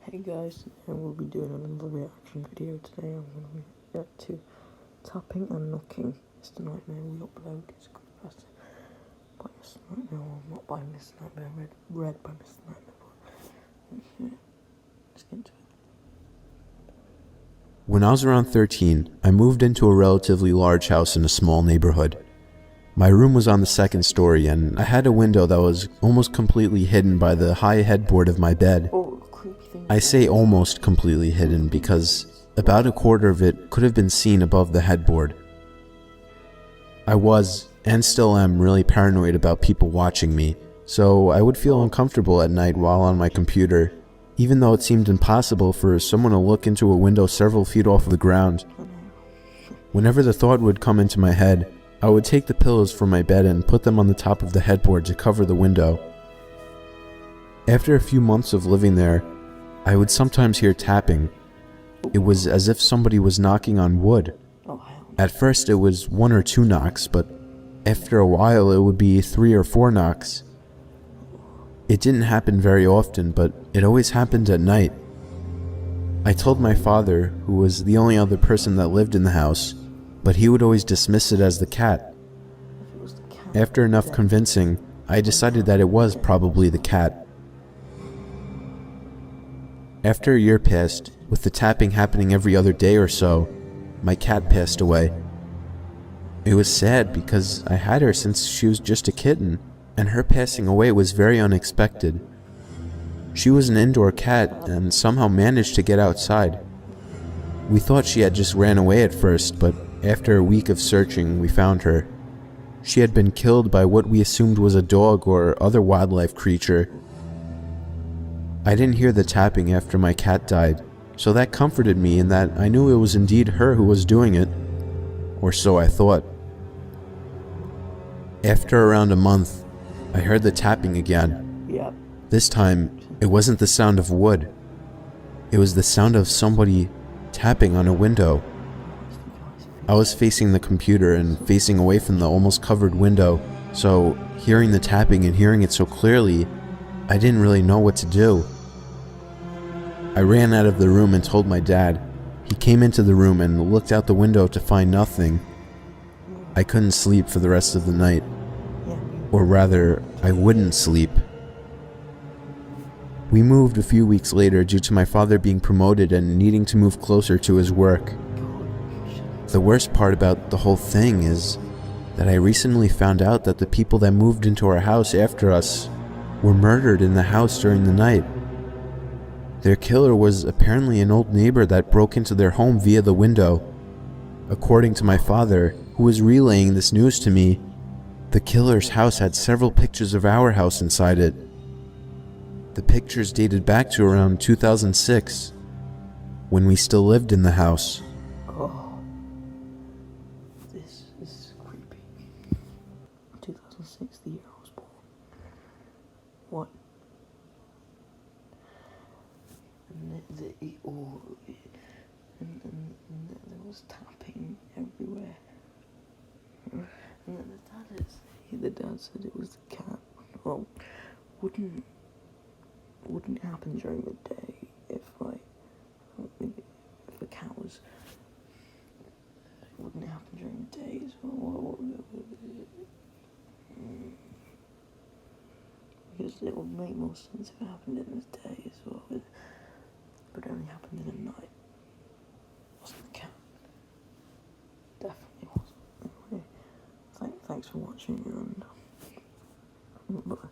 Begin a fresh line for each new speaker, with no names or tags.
Hey guys, and we'll be doing another reaction video today. I'm going to react to Tapping and Knocking. Mr. Nightmare Reupload is creepypasta by Mr. Nightmare, or not by Mr. Nightmare, read by Mr. Nightmare. Yeah, let's get into it.
When I was around 13, I moved into a relatively large house in a small neighborhood. My room was on the second story, and I had a window that was almost completely hidden by the high headboard of my bed. I say almost completely hidden because about a quarter of it could have been seen above the headboard. I was, and still am, really paranoid about people watching me, so I would feel uncomfortable at night while on my computer, even though it seemed impossible for someone to look into a window several feet off the ground. Whenever the thought would come into my head, I would take the pillows from my bed and put them on the top of the headboard to cover the window. After a few months of living there, I would sometimes hear tapping. It was as if somebody was knocking on wood. At first it was 1 or 2 knocks, but after a while it would be 3 or 4 knocks. It didn't happen very often, but it always happened at night. I told my father, who was the only other person that lived in the house, but he would always dismiss it as the cat. After enough convincing, I decided that it was probably the cat. After a year passed, with the tapping happening every other day or so, my cat passed away. It was sad because I had her since she was just a kitten, and her passing away was very unexpected. She was an indoor cat and somehow managed to get outside. We thought she had just ran away at first, but after a week of searching, we found her. She had been killed by what we assumed was a dog or other wildlife creature. I didn't hear the tapping after my cat died, so that comforted me in that I knew it was indeed her who was doing it, or so I thought. After around a month, I heard the tapping again. This time, it wasn't the sound of wood. It was the sound of somebody tapping on a window. I was facing the computer and facing away from the almost covered window, so hearing the tapping and hearing it so clearly, I didn't really know what to do. I ran out of the room and told my dad. He came into the room and looked out the window to find nothing. I couldn't sleep for the rest of the night. Or rather, I wouldn't sleep. We moved a few weeks later due to my father being promoted and needing to move closer to his work. The worst part about the whole thing is that I recently found out that the people that moved into our house after us were murdered in the house during the night. Their killer was apparently an old neighbor that broke into their home via the window. According to my father, who was relaying this news to me, the killer's house had several pictures of our house inside it. The pictures dated back to around 2006, when we still lived in the house.
Oh, this is creepy. 2006, the year I was born. What? And there was tapping everywhere. And then the dad said it was the cat. Well, wouldn't it happen during the day if the cat was? Wouldn't it happen during the day as well? Because it would make more sense if it happened in the day as well. But it only happened in the night. It wasn't the cat. Definitely wasn't. Anyway, thanks for watching, and bye.